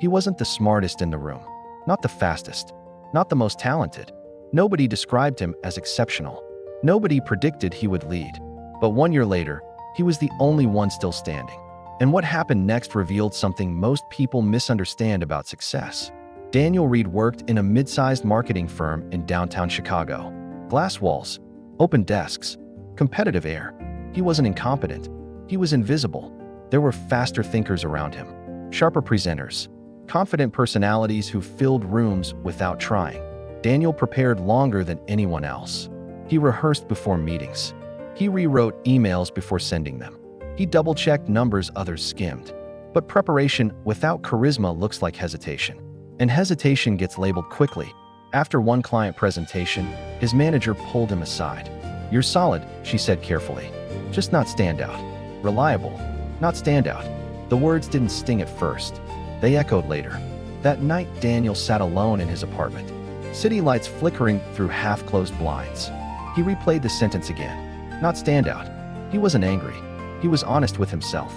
He wasn't the smartest in the room, not the fastest, not the most talented. Nobody described him as exceptional. Nobody predicted he would lead. But 1 year later, he was the only one still standing. And what happened next revealed something most people misunderstand about success. Daniel Reed worked in a mid-sized marketing firm in downtown Chicago. Glass walls, open desks, competitive air. He wasn't incompetent. He was invisible. There were faster thinkers around him, sharper presenters, confident personalities who filled rooms without trying. Daniel prepared longer than anyone else. He rehearsed before meetings. He rewrote emails before sending them. He double-checked numbers others skimmed. But preparation without charisma looks like hesitation. And hesitation gets labeled quickly. After one client presentation, his manager pulled him aside. "You're solid," she said carefully. "Just not standout. Reliable, not standout." The words didn't sting at first. They echoed later. That night, Daniel sat alone in his apartment, city lights flickering through half-closed blinds. He replayed the sentence again. Not standout. He wasn't angry. He was honest with himself.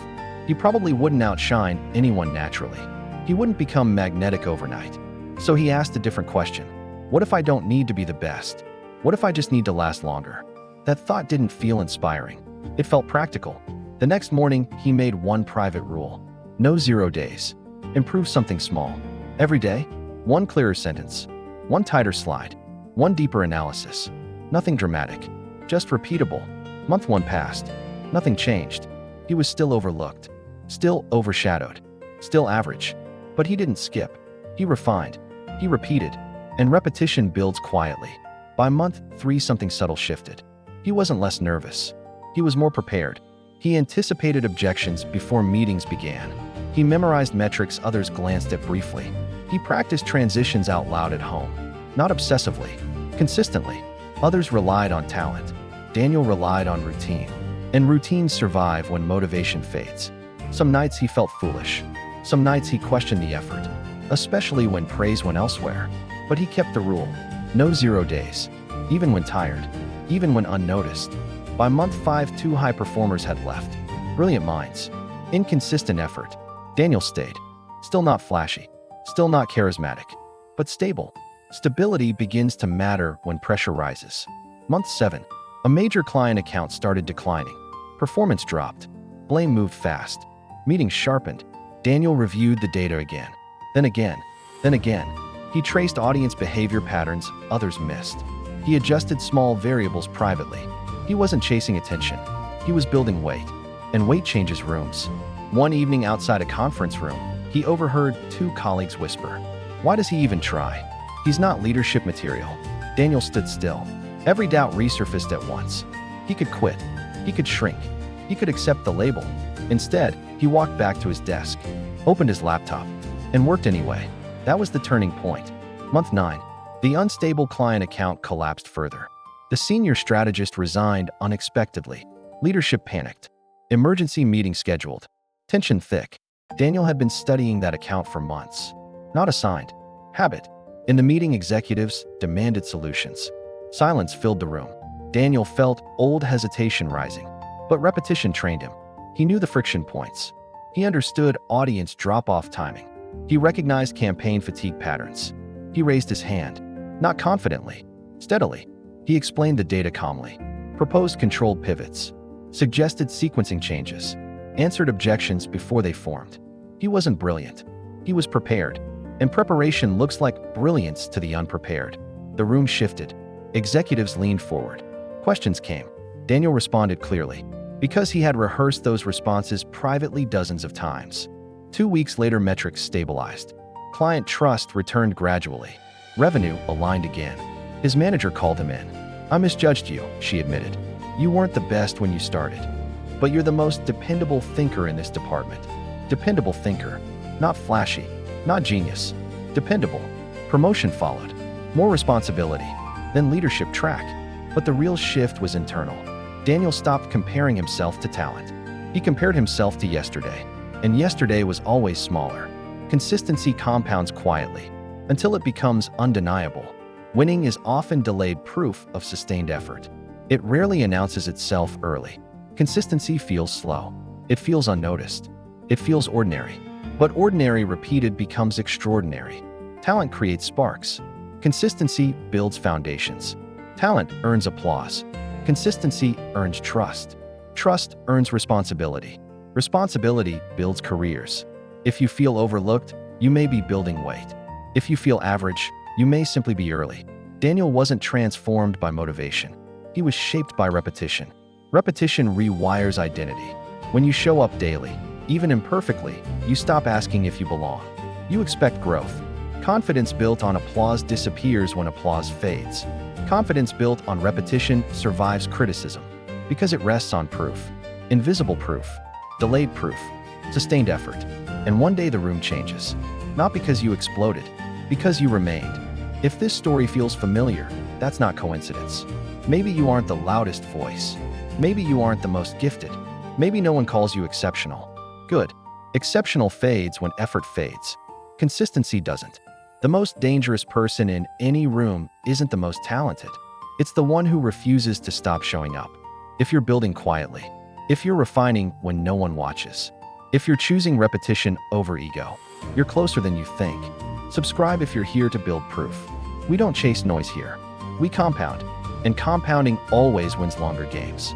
He probably wouldn't outshine anyone naturally. He wouldn't become magnetic overnight. So he asked a different question. What if I don't need to be the best? What if I just need to last longer? That thought didn't feel inspiring. It felt practical. The next morning, he made one private rule. No 0 days. Improve something small. Every day, one clearer sentence, one tighter slide, one deeper analysis. Nothing dramatic, just repeatable. Month 1 passed. Nothing changed. He was still overlooked, still overshadowed, still average. But he didn't skip. He refined. He repeated. And repetition builds quietly. By month 3, something subtle shifted. He wasn't less nervous. He was more prepared. He anticipated objections before meetings began. He memorized metrics others glanced at briefly. He practiced transitions out loud at home. Not obsessively, consistently. Others relied on talent. Daniel relied on routine. And routines survive when motivation fades. Some nights he felt foolish. Some nights he questioned the effort, especially when praise went elsewhere. But he kept the rule. No 0 days. Even when tired. Even when unnoticed. By month 5, 2 high performers had left. Brilliant minds. Inconsistent effort. Daniel stayed. Still not flashy. Still not charismatic. But stable. Stability begins to matter when pressure rises. Month 7. A major client account started declining. Performance dropped. Blame moved fast. Meetings sharpened. Daniel reviewed the data again. Then again. Then again. He traced audience behavior patterns others missed. He adjusted small variables privately. He wasn't chasing attention. He was building weight. And weight changes rooms. One evening outside a conference room, he overheard 2 colleagues whisper, "Why does he even try? He's not leadership material." Daniel stood still. Every doubt resurfaced at once. He could quit. He could shrink. He could accept the label. Instead, he walked back to his desk, opened his laptop, and worked anyway. That was the turning point. Month 9. The unstable client account collapsed further. The senior strategist resigned unexpectedly. Leadership panicked. Emergency meeting scheduled. Tension thick. Daniel had been studying that account for months. Not assigned. Habit. In the meeting, executives demanded solutions. Silence filled the room. Daniel felt old hesitation rising. But repetition trained him. He knew the friction points. He understood audience drop-off timing. He recognized campaign fatigue patterns. He raised his hand. Not confidently. Steadily. He explained the data calmly. Proposed controlled pivots. Suggested sequencing changes. Answered objections before they formed. He wasn't brilliant. He was prepared. And preparation looks like brilliance to the unprepared. The room shifted. Executives leaned forward. Questions came. Daniel responded clearly, because he had rehearsed those responses privately dozens of times. 2 weeks later, metrics stabilized. Client trust returned gradually. Revenue aligned again. His manager called him in. "I misjudged you," she admitted. "You weren't the best when you started. But you're the most dependable thinker in this department." Dependable thinker. Not flashy. Not genius. Dependable. Promotion followed. More responsibility. Then leadership track. But the real shift was internal. Daniel stopped comparing himself to talent. He compared himself to yesterday. And yesterday was always smaller. Consistency compounds quietly, until it becomes undeniable. Winning is often delayed proof of sustained effort. It rarely announces itself early. Consistency feels slow. It feels unnoticed. It feels ordinary. But ordinary repeated becomes extraordinary. Talent creates sparks. Consistency builds foundations. Talent earns applause. Consistency earns trust. Trust earns responsibility. Responsibility builds careers. If you feel overlooked, you may be building weight. If you feel average, you may simply be early. Daniel wasn't transformed by motivation. He was shaped by repetition. Repetition rewires identity. When you show up daily, even imperfectly, you stop asking if you belong. You expect growth. Confidence built on applause disappears when applause fades. Confidence built on repetition survives criticism because it rests on proof. Invisible proof, delayed proof, sustained effort. And one day the room changes. Not because you exploded, because you remained. If this story feels familiar, that's not coincidence. Maybe you aren't the loudest voice. Maybe you aren't the most gifted. Maybe no one calls you exceptional. Good. Exceptional fades when effort fades. Consistency doesn't. The most dangerous person in any room isn't the most talented. It's the one who refuses to stop showing up. If you're building quietly, if you're refining when no one watches, if you're choosing repetition over ego, you're closer than you think. Subscribe if you're here to build proof. We don't chase noise here. We compound, and compounding always wins longer games.